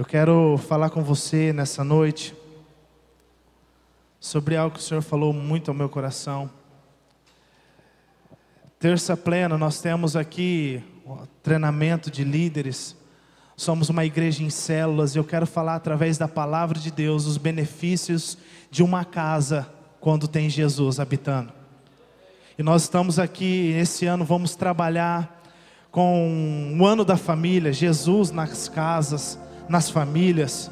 Eu quero falar com você nessa noite sobre algo que o Senhor falou muito ao meu coração. Terça plena, nós temos aqui treinamento de líderes. Somos uma igreja em células e eu quero falar através da palavra de Deus os benefícios de uma casa quando tem Jesus habitando. E nós estamos aqui, esse ano vamos trabalhar com o ano da família, Jesus nas casas, nas famílias.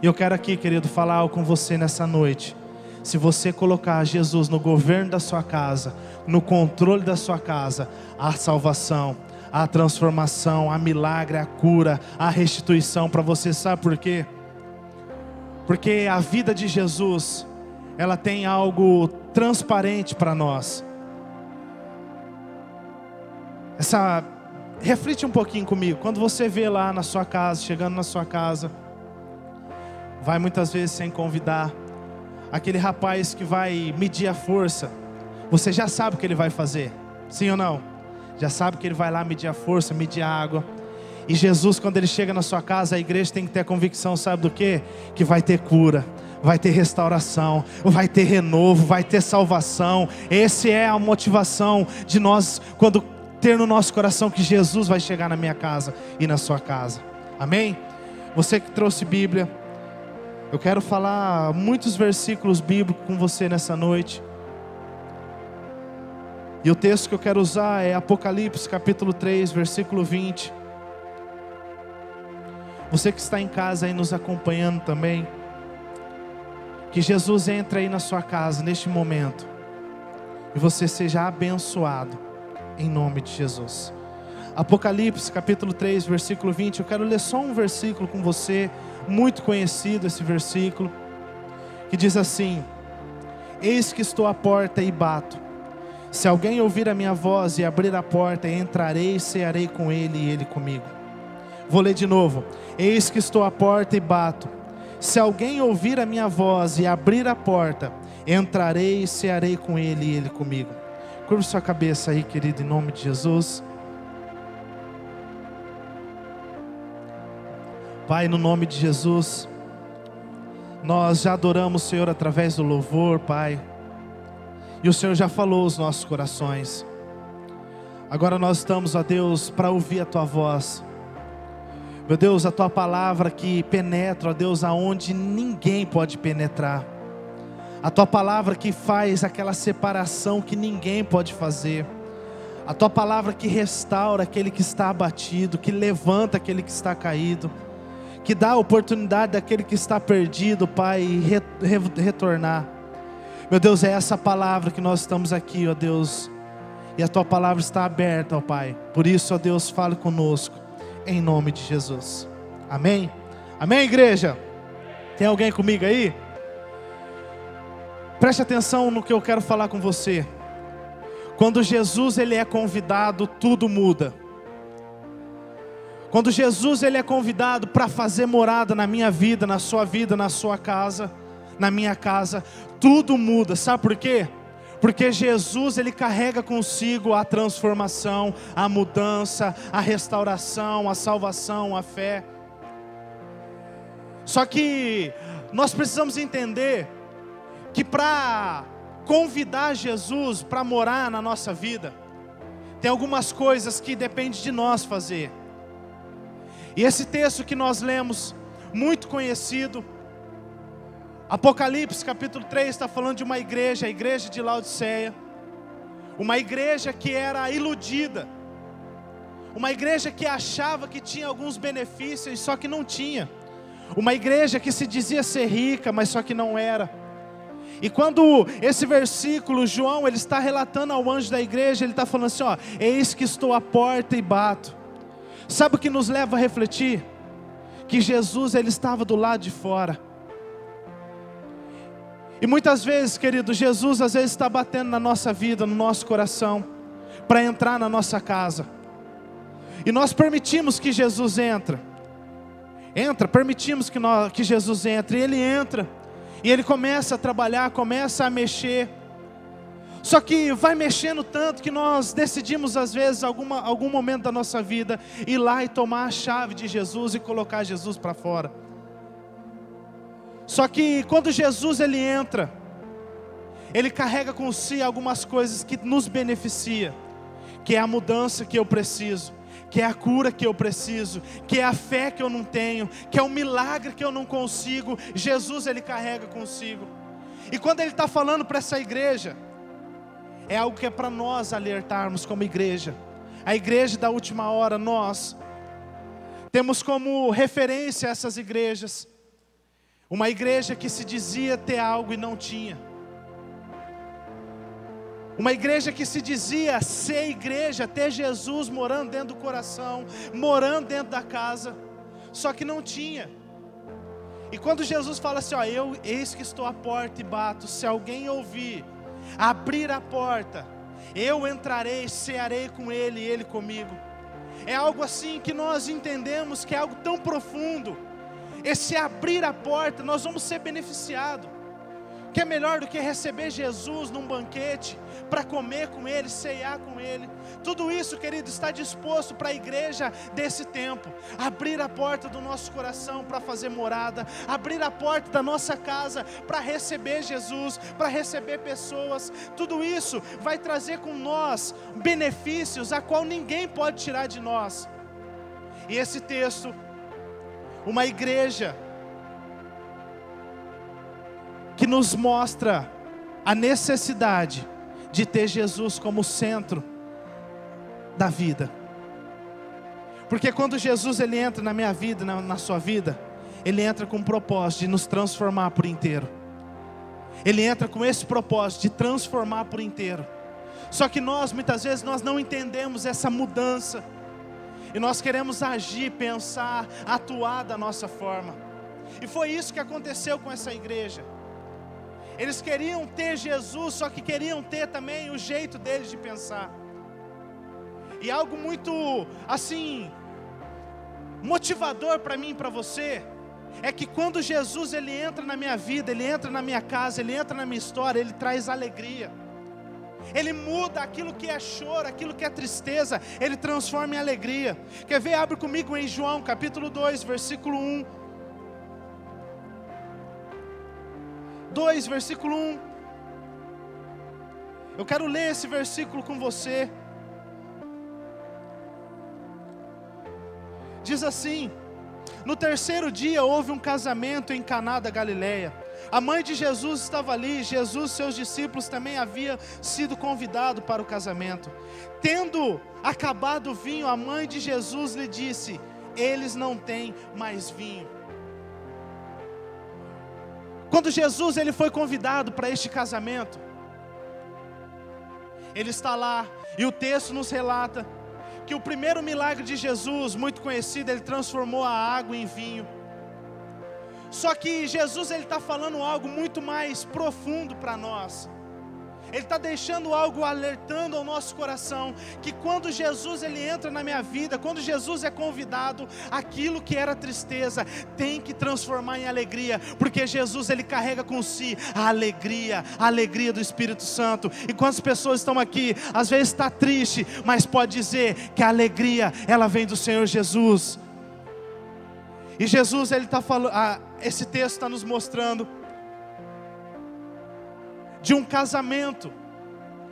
E eu quero aqui, querido, falar algo com você nessa noite. Se você colocar Jesus no governo da sua casa, no controle da sua casa, há salvação, há transformação, há milagre, há cura, há restituição para você. Sabe por quê? Porque a vida de Jesus, ela tem algo transparente para nós. Reflete um pouquinho comigo. Quando você vê lá na sua casa, chegando na sua casa, vai muitas vezes sem convidar, aquele rapaz que vai medir a força, você já sabe o que ele vai fazer, sim ou não? Já sabe que ele vai lá medir a força, medir a água. E Jesus, quando ele chega na sua casa, a igreja tem que ter a convicção, sabe do quê? Que vai ter cura, vai ter restauração, vai ter renovo, vai ter salvação. Essa é a motivação de nós, quando ter no nosso coração que Jesus vai chegar na minha casa e na sua casa. Amém? Você que trouxe Bíblia, Eu quero falar muitos versículos bíblicos com você nessa noite. E o texto que eu quero usar é Apocalipse capítulo 3, versículo 20. Você que está em casa aí nos acompanhando também, que Jesus entre aí na sua casa neste momento e você seja abençoado em nome de Jesus. Apocalipse capítulo 3, versículo 20. Eu quero ler só um versículo com você, muito conhecido esse versículo, que diz assim: eis que estou à porta e bato. Se alguém ouvir a minha voz e abrir a porta, entrarei e cearei com ele e ele comigo. Vou ler de novo. Eis que estou à porta e bato. Se alguém ouvir a minha voz e abrir a porta, entrarei e cearei com ele e ele comigo. Curva sua cabeça aí, querido, em nome de Jesus. Pai, no nome de Jesus, nós já adoramos o Senhor através do louvor, Pai. E o Senhor já falou aos nossos corações. Agora nós estamos, ó Deus, para ouvir a Tua voz. Meu Deus, a Tua palavra que penetra, ó Deus, aonde ninguém pode penetrar. A Tua palavra que faz aquela separação que ninguém pode fazer. A Tua palavra que restaura aquele que está abatido, que levanta aquele que está caído, que dá a oportunidade daquele que está perdido, Pai, retornar. Meu Deus, é essa palavra que nós estamos aqui, ó Deus, e a Tua palavra está aberta, ó Pai. Por isso, ó Deus, fale conosco, em nome de Jesus. Amém? Amém, igreja? Tem alguém comigo aí? Preste atenção no que eu quero falar com você. Quando Jesus ele é convidado, tudo muda. Quando Jesus ele é convidado para fazer morada na minha vida, na sua casa, na minha casa, tudo muda. Sabe por quê? Porque Jesus ele carrega consigo a transformação, a mudança, a restauração, a salvação, a fé. Só que nós precisamos entender que para convidar Jesus para morar na nossa vida, tem algumas coisas que depende de nós fazer. E esse texto que nós lemos, muito conhecido, Apocalipse capítulo 3, está falando de uma igreja, a igreja de Laodiceia. Uma igreja que era iludida. Uma igreja que achava que tinha alguns benefícios, só que não tinha. Uma igreja que se dizia ser rica, mas só que não era. E quando esse versículo, João, ele está relatando ao anjo da igreja, ele está falando assim, ó: eis que estou à porta e bato. Sabe o que nos leva a refletir? Que Jesus, ele estava do lado de fora. E muitas vezes, querido, Jesus às vezes está batendo na nossa vida, no nosso coração, para entrar na nossa casa. E nós permitimos que Jesus permitimos que Jesus entre, e Ele entra. E Ele começa a trabalhar, começa a mexer. Só que vai mexendo tanto que nós decidimos às vezes, algum momento da nossa vida, ir lá e tomar a chave de Jesus e colocar Jesus para fora. Só que quando Jesus ele entra, Ele carrega com si algumas coisas que nos beneficia, que é a mudança que eu preciso, que é a cura que eu preciso, que é a fé que eu não tenho, que é o milagre que eu não consigo. Jesus ele carrega consigo. E quando Ele está falando para essa igreja, é algo que é para nós alertarmos como igreja. A igreja da última hora, nós temos como referência essas igrejas. Uma igreja que se dizia ter algo e não tinha. Uma igreja que se dizia ser igreja, ter Jesus morando dentro do coração, morando dentro da casa, só que não tinha. E quando Jesus fala assim, ó: eis que estou à porta e bato, se alguém ouvir, abrir a porta, eu entrarei, cearei com ele e ele comigo. É algo assim que nós entendemos que é algo tão profundo. Esse abrir a porta, nós vamos ser beneficiados. Que é melhor do que receber Jesus num banquete, para comer com Ele, ceiar com Ele. Tudo isso, querido, está disposto para a igreja desse tempo. Abrir a porta do nosso coração para fazer morada. Abrir a porta da nossa casa para receber Jesus, para receber pessoas. Tudo isso vai trazer com nós benefícios a qual ninguém pode tirar de nós. E esse texto, uma igreja que nos mostra a necessidade de ter Jesus como centro da vida. Porque quando Jesus ele entra na minha vida, na sua vida, ele entra com o propósito de nos transformar por inteiro. Ele entra com esse propósito de transformar por inteiro. Só que nós, muitas vezes, nós não entendemos essa mudança. E nós queremos agir, pensar, atuar da nossa forma. E foi isso que aconteceu com essa igreja. Eles queriam ter Jesus, só que queriam ter também o jeito deles de pensar. E algo muito, assim, motivador para mim e para você, é que quando Jesus ele entra na minha vida, ele entra na minha casa, ele entra na minha história, ele traz alegria. Ele muda aquilo que é choro, aquilo que é tristeza, ele transforma em alegria. Quer ver? Abre comigo em João capítulo 2, versículo 1. 2, versículo 1. Eu quero ler esse versículo com você. Diz assim: no terceiro dia houve um casamento em Caná da Galileia. A mãe de Jesus estava ali. Jesus e seus discípulos também haviam sido convidados para o casamento. Tendo acabado o vinho, a mãe de Jesus lhe disse: eles não têm mais vinho. Quando Jesus ele foi convidado para este casamento, ele está lá, e o texto nos relata que o primeiro milagre de Jesus, muito conhecido, ele transformou a água em vinho. Só que Jesus ele está falando algo muito mais profundo para nós. Ele está deixando algo, alertando ao nosso coração, que quando Jesus ele entra na minha vida, quando Jesus é convidado, aquilo que era tristeza tem que transformar em alegria, porque Jesus ele carrega com si a alegria do Espírito Santo. E quantas pessoas estão aqui, às vezes está triste, mas pode dizer que a alegria ela vem do Senhor Jesus. E Jesus ele está falando, esse texto está nos mostrando de um casamento,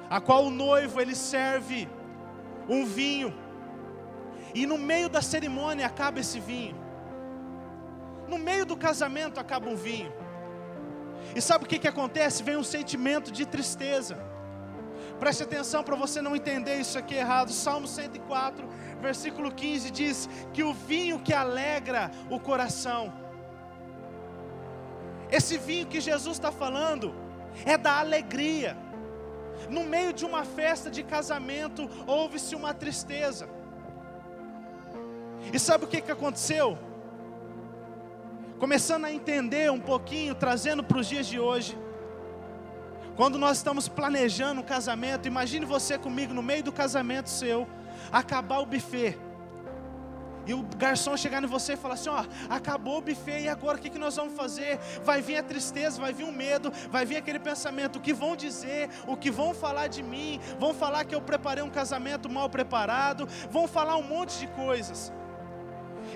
a qual o noivo ele serve um vinho, e no meio da cerimônia acaba esse vinho, no meio do casamento acaba um vinho, e sabe o que acontece? Vem um sentimento de tristeza. Preste atenção para você não entender isso aqui errado. Salmo 104, versículo 15 diz que o vinho que alegra o coração, esse vinho que Jesus está falando é da alegria. No meio de uma festa de casamento houve-se uma tristeza. E sabe o que aconteceu? Começando a entender um pouquinho, trazendo para os dias de hoje. Quando nós estamos planejando um casamento, imagine você comigo no meio do casamento seu, acabar o buffet. E o garçom chegar em você e falar assim: ó, acabou o buffet, e agora o que nós vamos fazer? Vai vir a tristeza, vai vir o medo, vai vir aquele pensamento: o que vão dizer, o que vão falar de mim, vão falar que eu preparei um casamento mal preparado, vão falar um monte de coisas.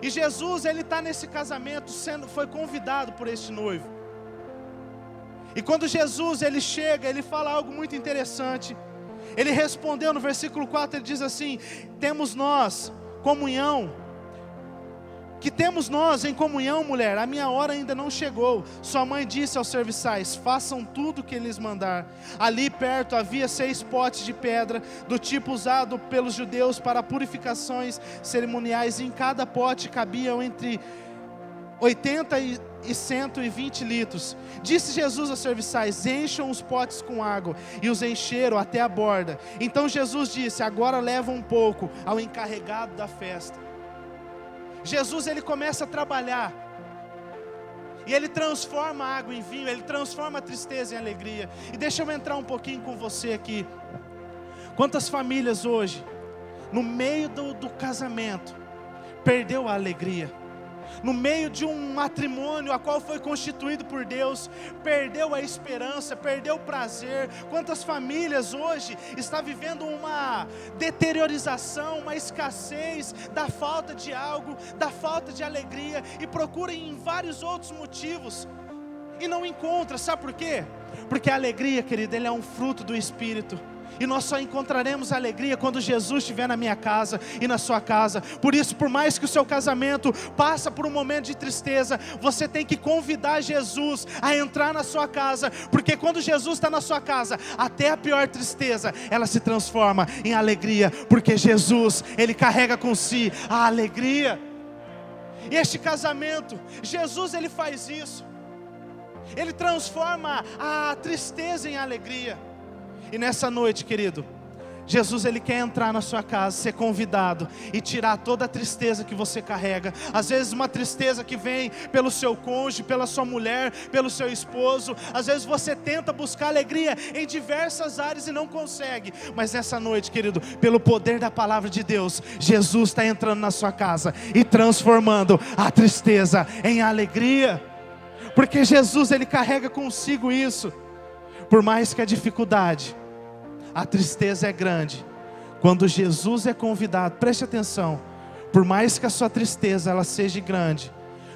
E Jesus, ele está nesse casamento, foi convidado por este noivo. E quando Jesus, ele chega, ele fala algo muito interessante. Ele respondeu no versículo 4, ele diz assim: temos nós comunhão, que temos nós em comunhão, mulher? A minha hora ainda não chegou. Sua mãe disse aos serviçais: façam tudo o que lhes mandar. Ali perto havia 6 potes de pedra, do tipo usado pelos judeus para purificações cerimoniais. Em cada pote cabiam entre 80 e 120 litros. Disse Jesus aos serviçais: encham os potes com água. E os encheram até a borda. Então Jesus disse: agora leva um pouco ao encarregado da festa. Jesus ele começa a trabalhar, e ele transforma a água em vinho, ele transforma a tristeza em alegria. E deixa eu entrar um pouquinho com você aqui. Quantas famílias hoje, no meio do casamento, perdeu a alegria? No meio de um matrimônio a qual foi constituído por Deus, perdeu a esperança, perdeu o prazer. Quantas famílias hoje estão vivendo uma deteriorização, uma escassez da falta de algo, da falta de alegria, e procuram em vários outros motivos e não encontra. Sabe por quê? Porque a alegria, querida, ele é um fruto do Espírito. E nós só encontraremos alegria quando Jesus estiver na minha casa e na sua casa. Por isso, por mais que o seu casamento passe por um momento de tristeza, você tem que convidar Jesus a entrar na sua casa. Porque quando Jesus está na sua casa, até a pior tristeza, ela se transforma em alegria. Porque Jesus, Ele carrega com si a alegria. E este casamento, Jesus, Ele faz isso. Ele transforma a tristeza em alegria. E nessa noite, querido, Jesus, Ele quer entrar na sua casa, ser convidado e tirar toda a tristeza que você carrega. Às vezes uma tristeza que vem pelo seu cônjuge, pela sua mulher, pelo seu esposo. Às vezes você tenta buscar alegria em diversas áreas e não consegue. Mas nessa noite, querido, pelo poder da palavra de Deus, Jesus está entrando na sua casa e transformando a tristeza em alegria. Porque Jesus, Ele carrega consigo isso. Por mais que a dificuldade, a tristeza é grande, quando Jesus é convidado, preste atenção, por mais que a sua tristeza ela seja grande,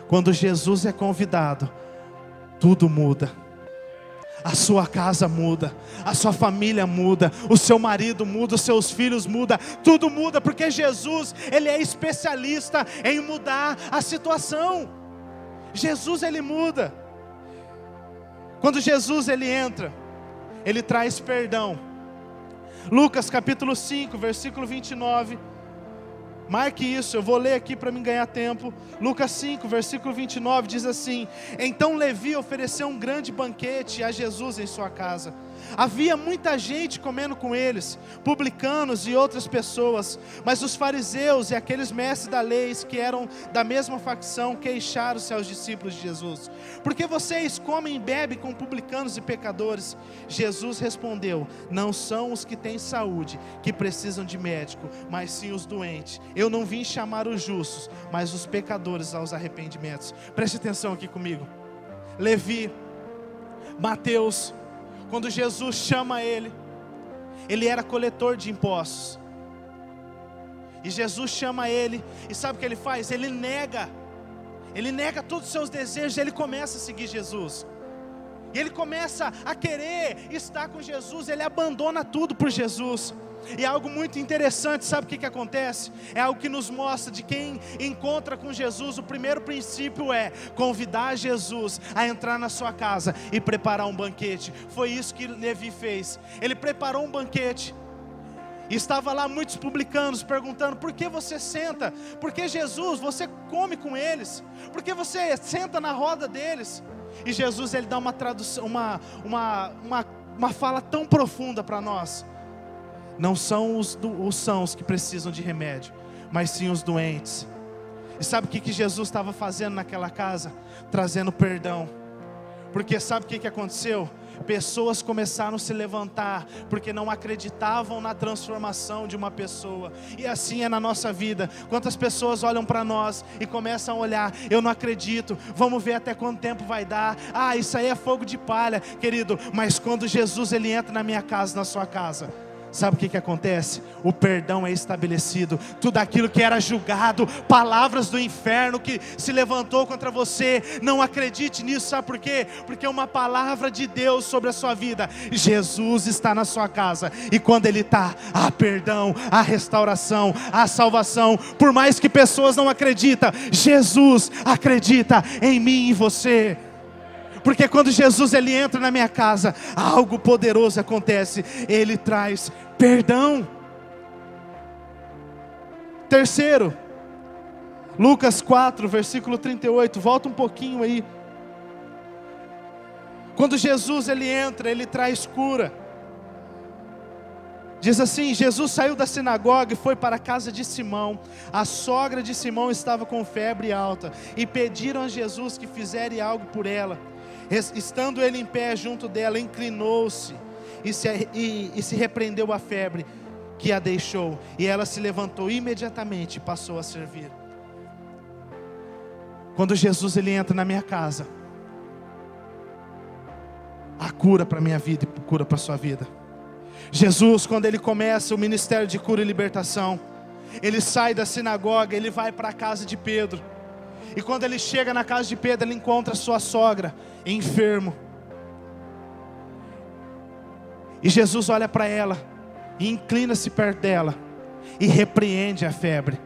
quando Jesus é convidado, tudo muda. A sua casa muda, a sua família muda, o seu marido muda, os seus filhos mudam, tudo muda, porque Jesus, Ele é especialista em mudar a situação. Jesus, Ele muda. Quando Jesus, Ele entra, Ele traz perdão. Lucas capítulo 5, versículo 29. Marque isso, eu vou ler aqui para me ganhar tempo. Lucas 5, versículo 29 diz assim: então Levi ofereceu um grande banquete a Jesus em sua casa. Havia muita gente comendo com eles, publicanos e outras pessoas. Mas os fariseus e aqueles mestres da lei, que eram da mesma facção, queixaram-se aos discípulos de Jesus: porque vocês comem e bebem com publicanos e pecadores? Jesus respondeu: não são os que têm saúde que precisam de médico, mas sim os doentes. Eu não vim chamar os justos, mas os pecadores aos arrependimentos. Preste atenção aqui comigo. Levi, Mateus, quando Jesus chama ele era coletor de impostos. E Jesus chama ele, e sabe o que ele faz? Ele nega todos os seus desejos, ele começa a seguir Jesus. E ele começa a querer estar com Jesus, ele abandona tudo por Jesus. E é algo muito interessante, sabe o que acontece? É algo que nos mostra de quem encontra com Jesus. O primeiro princípio é convidar Jesus a entrar na sua casa e preparar um banquete. Foi isso que Levi fez. Ele preparou um banquete. E estava lá muitos publicanos perguntando: por que você senta? Por que Jesus, você come com eles? Por que você senta na roda deles? E Jesus, ele dá uma tradução, uma fala tão profunda para nós. Não são os sãos que precisam de remédio, mas sim os doentes. E sabe o que Jesus estava fazendo naquela casa? Trazendo perdão. Porque sabe o que aconteceu? Pessoas começaram a se levantar, porque não acreditavam na transformação de uma pessoa. E assim é na nossa vida. Quantas pessoas olham para nós e começam a olhar: eu não acredito, vamos ver até quanto tempo vai dar. Ah, isso aí é fogo de palha, querido. Mas quando Jesus, ele entra na minha casa, na sua casa, sabe o que acontece? O perdão é estabelecido. Tudo aquilo que era julgado, palavras do inferno que se levantou contra você, não acredite nisso. Sabe por quê? Porque uma palavra de Deus sobre a sua vida. Jesus está na sua casa, e quando Ele está, há perdão, há restauração, há salvação. Por mais que pessoas não acreditam, Jesus acredita em mim e em você. Porque quando Jesus, ele entra na minha casa, algo poderoso acontece. Ele traz perdão. Terceiro, Lucas 4, versículo 38. Volta um pouquinho aí. Quando Jesus, ele entra, ele traz cura. Diz assim: Jesus saiu da sinagoga e foi para a casa de Simão. A sogra de Simão estava com febre alta, e pediram a Jesus que fizesse algo por ela. Estando ele em pé junto dela, inclinou-se e se repreendeu a febre que a deixou. E ela se levantou imediatamente e passou a servir. Quando Jesus, ele entra na minha casa, há cura para a minha vida e cura para a sua vida. Jesus, quando ele começa o ministério de cura e libertação, ele sai da sinagoga, ele vai para a casa de Pedro. E quando ele chega na casa de Pedro, ele encontra sua sogra enfermo. E Jesus olha para ela e inclina-se perto dela e repreende a febre.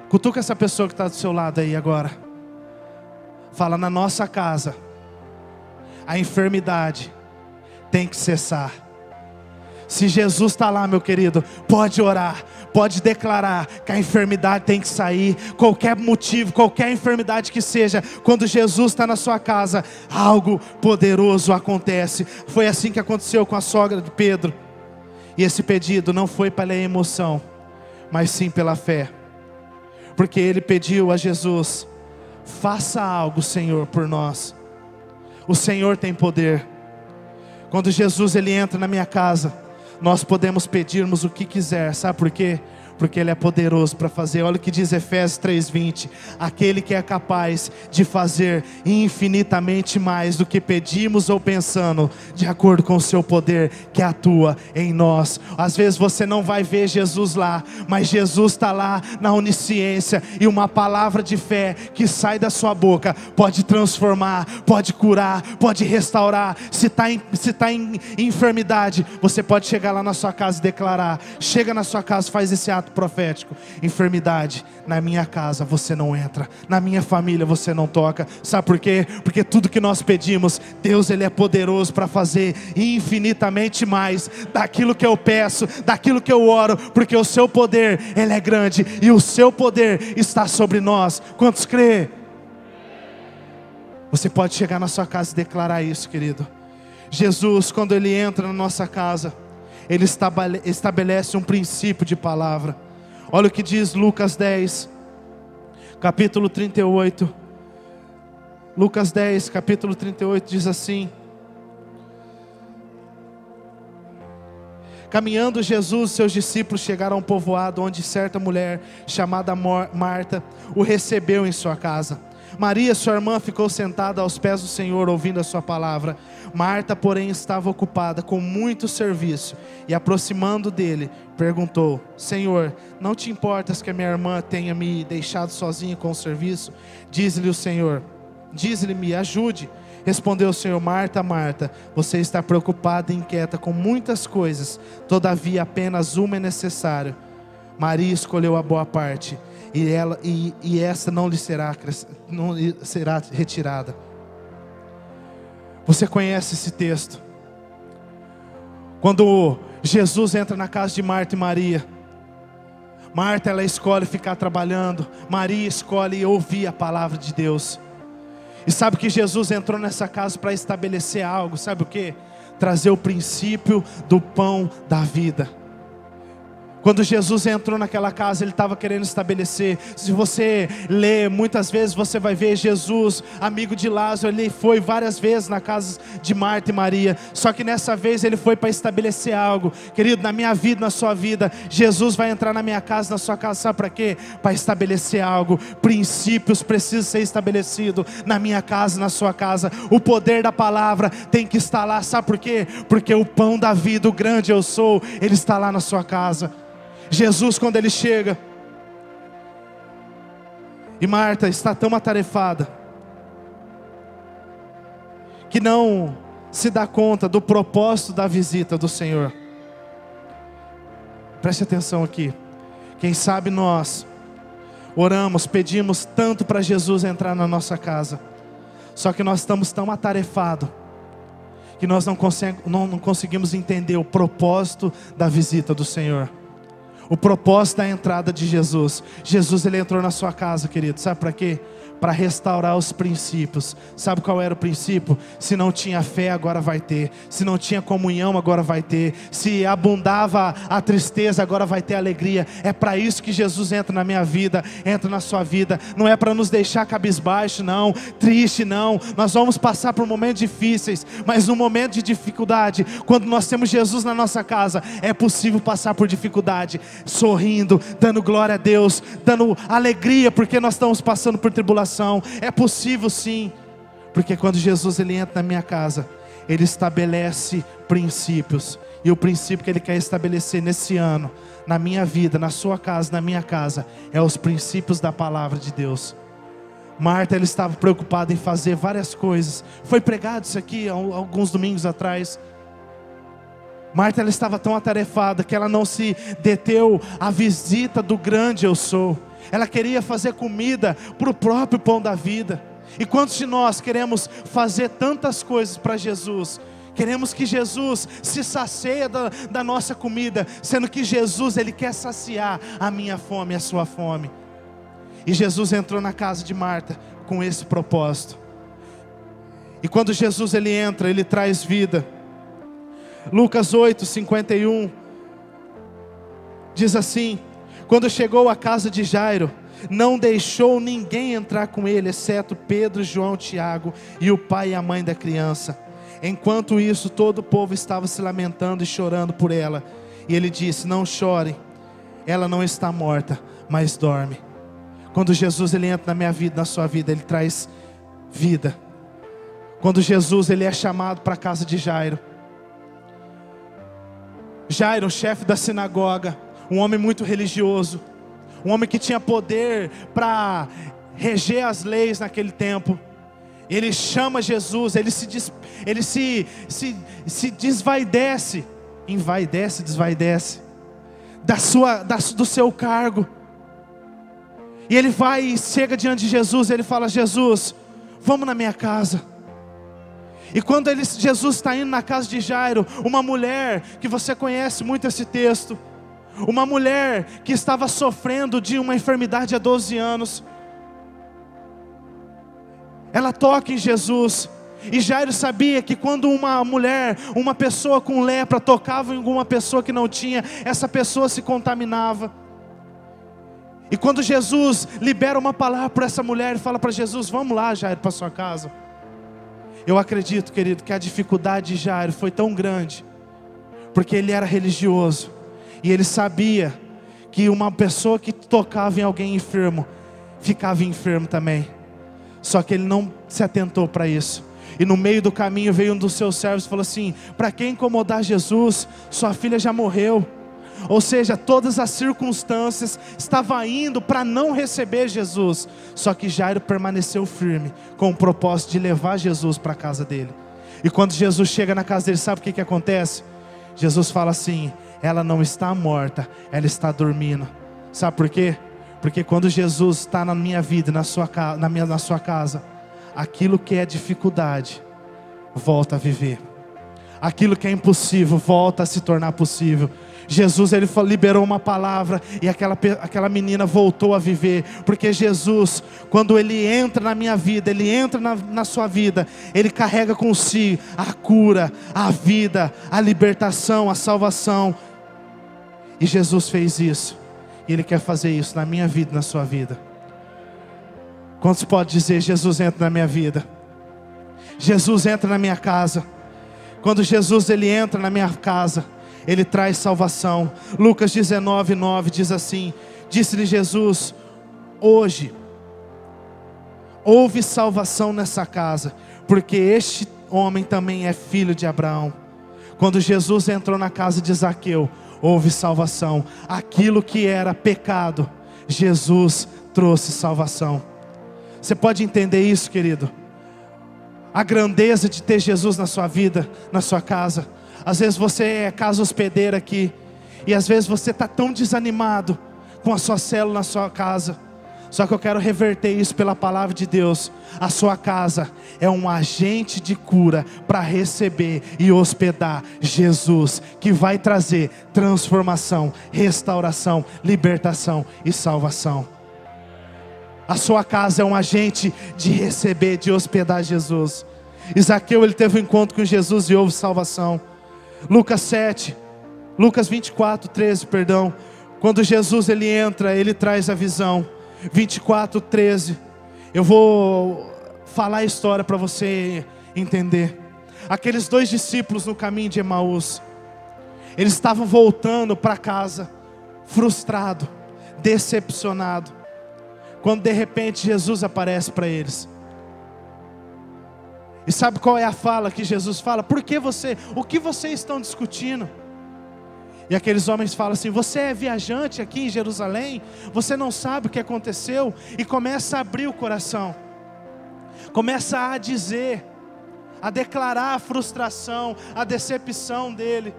Cutuca essa pessoa que está do seu lado aí agora. Fala: na nossa casa, a enfermidade tem que cessar. Se Jesus está lá, meu querido, pode orar, pode declarar que a enfermidade tem que sair. Qualquer motivo, qualquer enfermidade que seja, quando Jesus está na sua casa, algo poderoso acontece. Foi assim que aconteceu com a sogra de Pedro. E esse pedido não foi pela emoção, mas sim pela fé. Porque ele pediu a Jesus: faça algo, Senhor, por nós. O Senhor tem poder. Quando Jesus ele entra na minha casa, nós podemos pedirmos o que quiser. Sabe por quê? Porque Ele é poderoso para fazer. Olha o que diz Efésios 3:20. Aquele que é capaz de fazer infinitamente mais do que pedimos ou pensando, de acordo com o seu poder que atua em nós. Às vezes você não vai ver Jesus lá, mas Jesus está lá na onisciência. E uma palavra de fé que sai da sua boca pode transformar, pode curar, pode restaurar. Se está em enfermidade, você pode chegar lá na sua casa e declarar. Chega na sua casa, faz esse ato profético: enfermidade, na minha casa você não entra, na minha família você não toca. Sabe por quê? Porque tudo que nós pedimos, Deus ele é poderoso para fazer infinitamente mais daquilo que eu peço, daquilo que eu oro, porque o seu poder ele é grande e o seu poder está sobre nós. Quantos crê? Você pode chegar na sua casa e declarar isso, querido. Jesus, quando ele entra na nossa casa, ele estabelece um princípio de palavra. Olha o que diz Lucas 10, capítulo 38. Lucas 10, capítulo 38 diz assim: caminhando Jesus e seus discípulos chegaram a um povoado onde certa mulher chamada Marta o recebeu em sua casa. Maria, sua irmã, ficou sentada aos pés do Senhor, ouvindo a sua palavra. Marta, porém, estava ocupada com muito serviço, e aproximando dele, perguntou: Senhor, não te importas que a minha irmã tenha me deixado sozinha com o serviço? Diz-lhe o Senhor, diz-lhe-me, ajude. Respondeu o Senhor: Marta, Marta, você está preocupada e inquieta com muitas coisas, todavia apenas uma é necessária. Maria escolheu a boa parte, e essa não lhe será retirada. Você conhece esse texto? Quando Jesus entra na casa de Marta e Maria, Marta ela escolhe ficar trabalhando, Maria escolhe ouvir a palavra de Deus. E sabe que Jesus entrou nessa casa para estabelecer algo, sabe o que? Trazer o princípio do pão da vida. Quando Jesus entrou naquela casa, Ele estava querendo estabelecer. Se você ler, muitas vezes você vai ver Jesus, amigo de Lázaro. Ele foi várias vezes na casa de Marta e Maria. Só que nessa vez Ele foi para estabelecer algo. Querido, na minha vida, na sua vida, Jesus vai entrar na minha casa, na sua casa. Sabe para quê? Para estabelecer algo. Princípios precisam ser estabelecidos na minha casa, na sua casa. O poder da palavra tem que estar lá. Sabe por quê? Porque o pão da vida, o grande eu sou, Ele está lá na sua casa. Jesus, quando Ele chega, e Marta está tão atarefada, que não se dá conta do propósito da visita do Senhor. Preste atenção aqui. Quem sabe nós oramos, pedimos tanto para Jesus entrar na nossa casa, só que nós estamos tão atarefados, que nós não conseguimos entender o propósito da visita do Senhor. O propósito da entrada de Jesus. Jesus, Ele entrou na sua casa, querido. Sabe para quê? Para restaurar os princípios. Sabe qual era o princípio? Se não tinha fé, agora vai ter. Se não tinha comunhão, agora vai ter. Se abundava a tristeza, agora vai ter alegria. É para isso que Jesus entra na minha vida, entra na sua vida. Não é para nos deixar cabisbaixo, não, triste, não. Nós vamos passar por momentos difíceis, mas no momento de dificuldade, quando nós temos Jesus na nossa casa, é possível passar por dificuldade, sorrindo, dando glória a Deus, dando alegria, porque nós estamos passando por tribulação. É possível sim, porque quando Jesus Ele entra na minha casa, Ele estabelece princípios, e o princípio que Ele quer estabelecer nesse ano, na minha vida, na sua casa, na minha casa, é os princípios da palavra de Deus. Marta, ela estava preocupada em fazer várias coisas. Foi pregado isso aqui há alguns domingos atrás. Marta, ela estava tão atarefada que ela não se deteu à visita do grande eu sou. Ela queria fazer comida para o próprio pão da vida. E quantos de nós queremos fazer tantas coisas para Jesus? Queremos que Jesus se sacie da nossa comida, sendo que Jesus, Ele quer saciar a minha fome e a sua fome. E Jesus entrou na casa de Marta com esse propósito. E quando Jesus Ele entra, Ele traz vida. Lucas 8:51 diz assim: quando chegou à casa de Jairo, não deixou ninguém entrar com ele, exceto Pedro, João, Tiago e o pai e a mãe da criança. Enquanto isso, todo o povo estava se lamentando e chorando por ela. E ele disse: não chorem, ela não está morta, mas dorme. Quando Jesus Ele entra na minha vida, na sua vida, Ele traz vida. Quando Jesus Ele é chamado para a casa de Jairo, Jairo, chefe da sinagoga, um homem muito religioso, um homem que tinha poder para reger as leis naquele tempo. Ele chama Jesus, ele se desvaidece do seu cargo. E ele vai e chega diante de Jesus, ele fala: Jesus, vamos na minha casa. E quando Jesus está indo na casa de Jairo, uma mulher, que você conhece muito esse texto, uma mulher que estava sofrendo de uma enfermidade há 12 anos, ela toca em Jesus. E Jairo sabia que quando uma mulher, uma pessoa com lepra tocava em alguma pessoa que não tinha, essa pessoa se contaminava. E quando Jesus libera uma palavra para essa mulher, ele fala para Jesus: vamos lá, Jairo, para sua casa. Eu acredito, querido, que a dificuldade de Jairo foi tão grande, porque ele era religioso, e ele sabia que uma pessoa que tocava em alguém enfermo, ficava enfermo também. Só que ele não se atentou para isso. E no meio do caminho veio um dos seus servos e falou assim: para que incomodar Jesus? Sua filha já morreu. Ou seja, todas as circunstâncias estavam indo para não receber Jesus. Só que Jairo permaneceu firme, com o propósito de levar Jesus para a casa dele. E quando Jesus chega na casa dele, sabe o que acontece? Jesus fala assim: ela não está morta, ela está dormindo. Sabe por quê? Porque quando Jesus está na minha vida, na sua casa, aquilo que é dificuldade volta a viver. Aquilo que é impossível volta a se tornar possível. Jesus, Ele liberou uma palavra e aquela menina voltou a viver. Porque Jesus, quando Ele entra na minha vida, Ele entra na sua vida, Ele carrega consigo a cura, a vida, a libertação, a salvação. E Jesus fez isso. E Ele quer fazer isso na minha vida, na sua vida. Quantos podem dizer: Jesus entra na minha vida? Jesus entra na minha casa. Quando Jesus Ele entra na minha casa, Ele traz salvação. Lucas 19:9 diz assim: disse-lhe Jesus: hoje houve salvação nessa casa, porque este homem também é filho de Abraão. Quando Jesus entrou na casa de Zaqueu, houve salvação. Aquilo que era pecado, Jesus trouxe salvação. Você pode entender isso, querido? A grandeza de ter Jesus na sua vida, na sua casa. Às vezes você é casa hospedeira aqui, e às vezes você está tão desanimado com a sua célula na sua casa. Só que eu quero reverter isso pela palavra de Deus. A sua casa é um agente de cura para receber e hospedar Jesus, que vai trazer transformação, restauração, libertação e salvação. A sua casa é um agente de receber, de hospedar Jesus. Zaqueu, ele teve um encontro com Jesus e houve salvação. Lucas 24:13, perdão. Quando Jesus ele entra, ele traz a visão. 24:13. Eu vou falar a história para você entender. Aqueles 2 discípulos no caminho de Emaús, eles estavam voltando para casa, frustrado, decepcionado, quando de repente Jesus aparece para eles. E sabe qual é a fala que Jesus fala? O que vocês estão discutindo? E aqueles homens falam assim: você é viajante aqui em Jerusalém? Você não sabe o que aconteceu? E começa a abrir o coração, começa a dizer, a declarar a frustração, a decepção dele.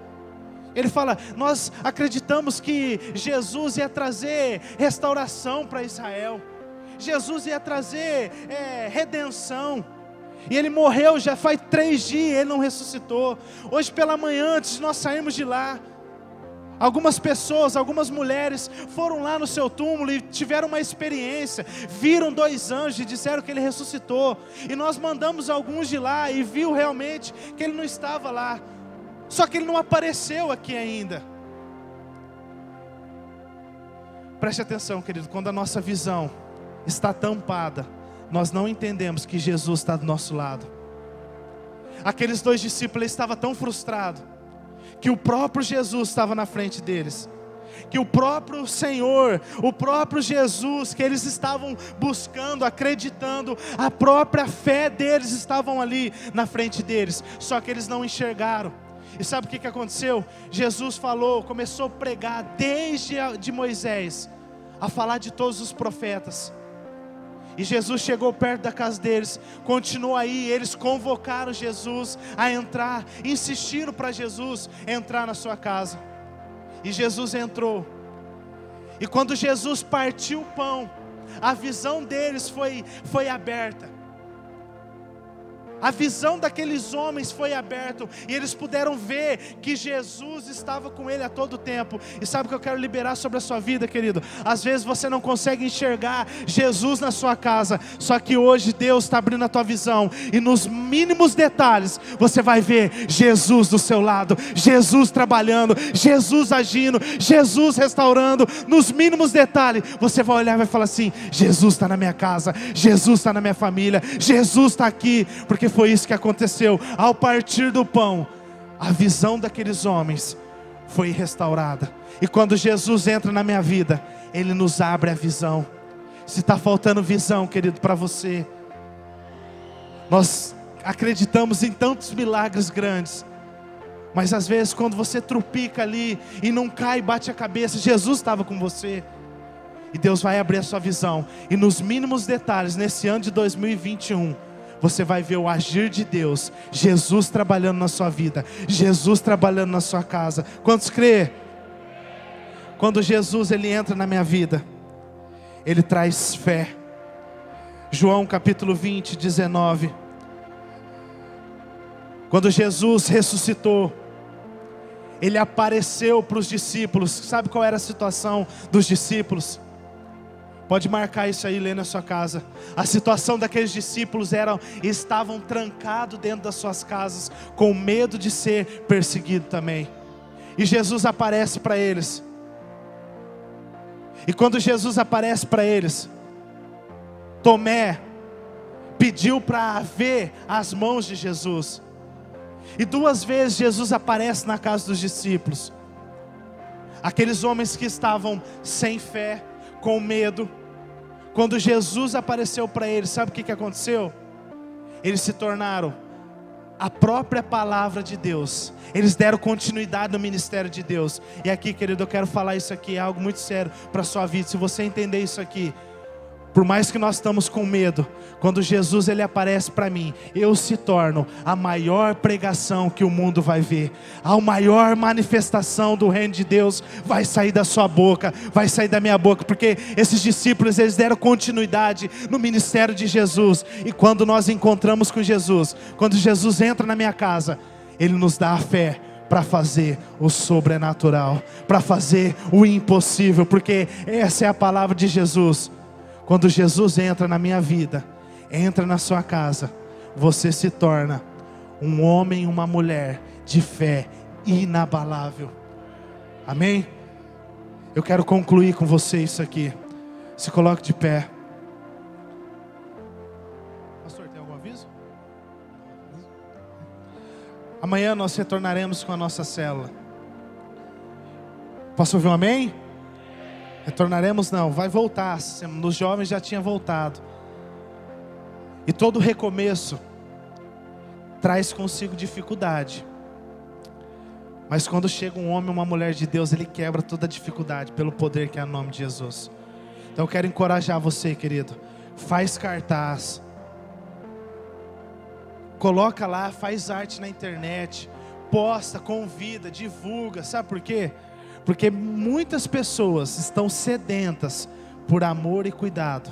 Ele fala, nós acreditamos que Jesus ia trazer restauração para Israel. Jesus ia trazer redenção. E Ele morreu já faz 3 dias, Ele não ressuscitou. Hoje pela manhã, antes de nós sairmos de lá, algumas pessoas, algumas mulheres foram lá no seu túmulo e tiveram uma experiência. Viram 2 anjos e disseram que Ele ressuscitou. E nós mandamos alguns de lá e viu realmente que Ele não estava lá. Só que Ele não apareceu aqui ainda. Preste atenção, querido, quando a nossa visão está tampada, nós não entendemos que Jesus está do nosso lado. Aqueles 2 discípulos estavam tão frustrados, que o próprio Jesus estava na frente deles, que o próprio Senhor, o próprio Jesus, que eles estavam buscando, acreditando, a própria fé deles estavam ali na frente deles, só que eles não enxergaram. E sabe o que aconteceu? Jesus falou, começou a pregar desde de Moisés, a falar de todos os profetas. E Jesus chegou perto da casa deles, continuou aí, eles convocaram Jesus a entrar, insistiram para Jesus entrar na sua casa. E Jesus entrou. E quando Jesus partiu o pão, a visão deles foi aberta. A visão daqueles homens foi aberta e eles puderam ver que Jesus estava com ele a todo tempo. E sabe o que eu quero liberar sobre a sua vida, querido? Às vezes você não consegue enxergar Jesus na sua casa, só que hoje Deus está abrindo a tua visão e nos mínimos detalhes você vai ver Jesus do seu lado, Jesus trabalhando, Jesus agindo, Jesus restaurando. Nos mínimos detalhes você vai olhar e vai falar assim: Jesus está na minha casa, Jesus está na minha família, Jesus está aqui, porque foi isso que aconteceu. Ao partir do pão, a visão daqueles homens foi restaurada. E quando Jesus entra na minha vida, Ele nos abre a visão. Se está faltando visão, querido, para você, nós acreditamos em tantos milagres grandes, mas às vezes quando você trupica ali e não cai e bate a cabeça, Jesus estava com você. E Deus vai abrir a sua visão. E nos mínimos detalhes, nesse ano de 2021, você vai ver o agir de Deus, Jesus trabalhando na sua vida, Jesus trabalhando na sua casa. Quantos crê? Quando Jesus Ele entra na minha vida, Ele traz fé. João capítulo 20, 19. Quando Jesus ressuscitou, Ele apareceu para os discípulos. Sabe qual era a situação dos discípulos? Pode marcar isso aí, ler na sua casa. A situação daqueles discípulos estavam trancados dentro das suas casas, com medo de ser perseguido também. E Jesus aparece para eles. E quando Jesus aparece para eles, Tomé pediu para ver as mãos de Jesus. E 2 vezes Jesus aparece na casa dos discípulos. Aqueles homens que estavam sem fé, com medo. Quando Jesus apareceu para eles, sabe o que aconteceu? Eles se tornaram a própria palavra de Deus. Eles deram continuidade no ministério de Deus. E aqui, querido, eu quero falar isso aqui, é algo muito sério para a sua vida. Se você entender isso aqui, por mais que nós estamos com medo, quando Jesus Ele aparece para mim, eu se torno a maior pregação que o mundo vai ver. A maior manifestação do reino de Deus vai sair da sua boca, vai sair da minha boca, porque esses discípulos, eles deram continuidade no ministério de Jesus. E quando nós encontramos com Jesus, quando Jesus entra na minha casa, Ele nos dá a fé para fazer o sobrenatural, para fazer o impossível, porque essa é a palavra de Jesus. Quando Jesus entra na minha vida, entra na sua casa, você se torna um homem e uma mulher de fé inabalável. Amém? Eu quero concluir com você isso aqui. Se coloque de pé. Pastor, tem algum aviso? Amanhã nós retornaremos com a nossa célula. Posso ouvir um amém? Retornaremos não, vai voltar. Nos jovens já tinha voltado. E todo recomeço traz consigo dificuldade. Mas quando chega um homem ou uma mulher de Deus, ele quebra toda a dificuldade pelo poder que é o nome de Jesus. Então eu quero encorajar você, querido. Faz cartaz. Coloca lá, faz arte na internet. posta, convida, divulga. Sabe por quê? Porque muitas pessoas estão sedentas por amor e cuidado.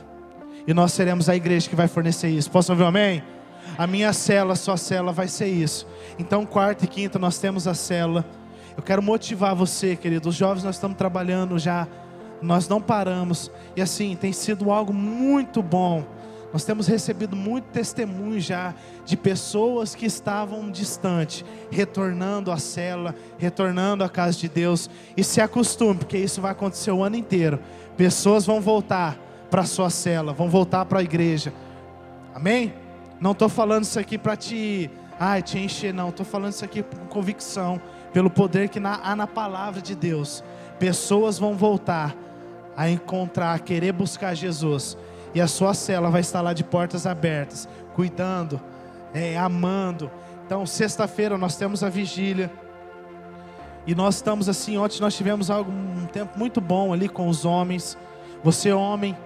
E nós seremos a igreja que vai fornecer isso. Posso ouvir um amém? A minha célula, a sua célula vai ser isso. Então quarta e quinta nós temos a célula. Eu quero motivar você, querido. Os jovens nós estamos trabalhando já. Nós não paramos. E assim, tem sido algo muito bom. Nós temos recebido muito testemunho já de pessoas que estavam distantes, retornando à célula, retornando à casa de Deus. E se acostume, porque isso vai acontecer o ano inteiro. Pessoas vão voltar para a sua célula, vão voltar para a igreja. Amém? Não estou falando isso aqui para te encher, não. Estou falando isso aqui com convicção, pelo poder que há na palavra de Deus. Pessoas vão voltar a encontrar, a querer buscar Jesus. E a sua célula vai estar lá de portas abertas, cuidando, amando. Então, sexta-feira nós temos a vigília. E nós estamos assim, ontem nós tivemos um tempo muito bom ali com os homens. Você, homem,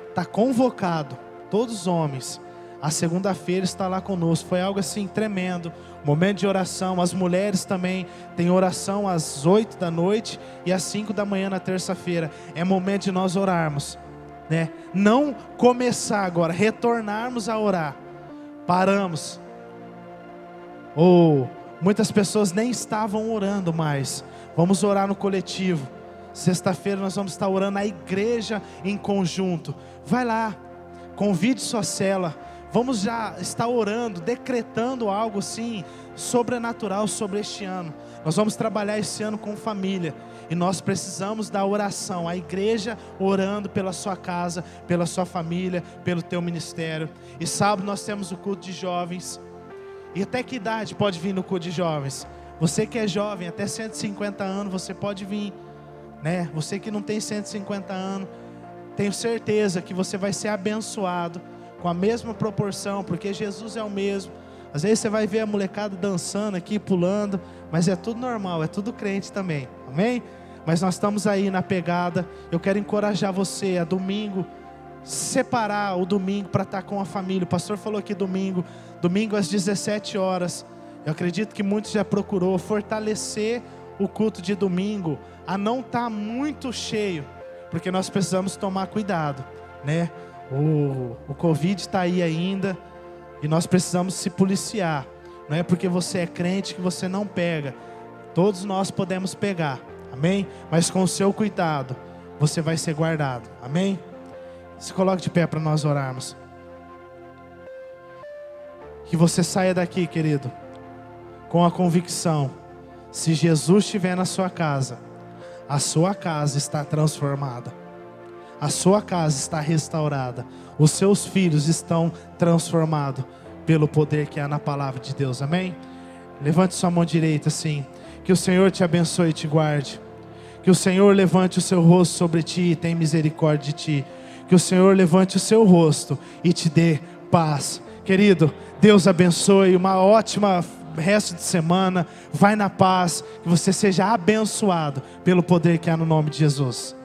está convocado, todos os homens. A segunda-feira está lá conosco. Foi algo assim tremendo. Momento de oração. As mulheres também têm oração às 8 da noite e às 5 da manhã na terça-feira. É momento de nós orarmos, né? Não começar agora, retornarmos a orar. Paramos. Muitas pessoas nem estavam orando mais. Vamos orar no coletivo. Sexta-feira nós vamos estar orando a igreja em conjunto. Vai lá, convide sua célula. Vamos já estar orando, decretando algo assim sobrenatural sobre este ano. Nós vamos trabalhar esse ano com família. E nós precisamos da oração. A igreja orando pela sua casa, pela sua família, pelo teu ministério. E sábado nós temos o culto de jovens. E até que idade pode vir no culto de jovens? Você que é jovem, até 150 anos você pode vir, né? Você que não tem 150 anos, tenho certeza que você vai ser abençoado com a mesma proporção, porque Jesus é o mesmo. Às vezes você vai ver a molecada dançando aqui, pulando, mas é tudo normal, é tudo crente também, amém? Mas nós estamos aí na pegada. Eu quero encorajar você a domingo, separar o domingo para estar com a família. O pastor falou aqui domingo às 17 horas. Eu acredito que muitos já procurou fortalecer o culto de domingo, a não estar muito cheio, porque nós precisamos tomar cuidado, né? O Covid está aí ainda e nós precisamos se policiar. Não é porque você é crente que você não pega. Todos nós podemos pegar, amém? Mas com o seu cuidado você vai ser guardado, amém? Se coloque de pé para nós orarmos. Que você saia daqui, querido, com a convicção: se Jesus estiver na sua casa, a sua casa está transformada, a sua casa está restaurada, os seus filhos estão transformados pelo poder que há na palavra de Deus, amém? Levante sua mão direita assim. Que o Senhor te abençoe e te guarde. Que o Senhor levante o seu rosto sobre ti e tenha misericórdia de ti. Que o Senhor levante o seu rosto e te dê paz. Querido, Deus abençoe, uma ótima resto de semana. Vai na paz, que você seja abençoado pelo poder que há no nome de Jesus.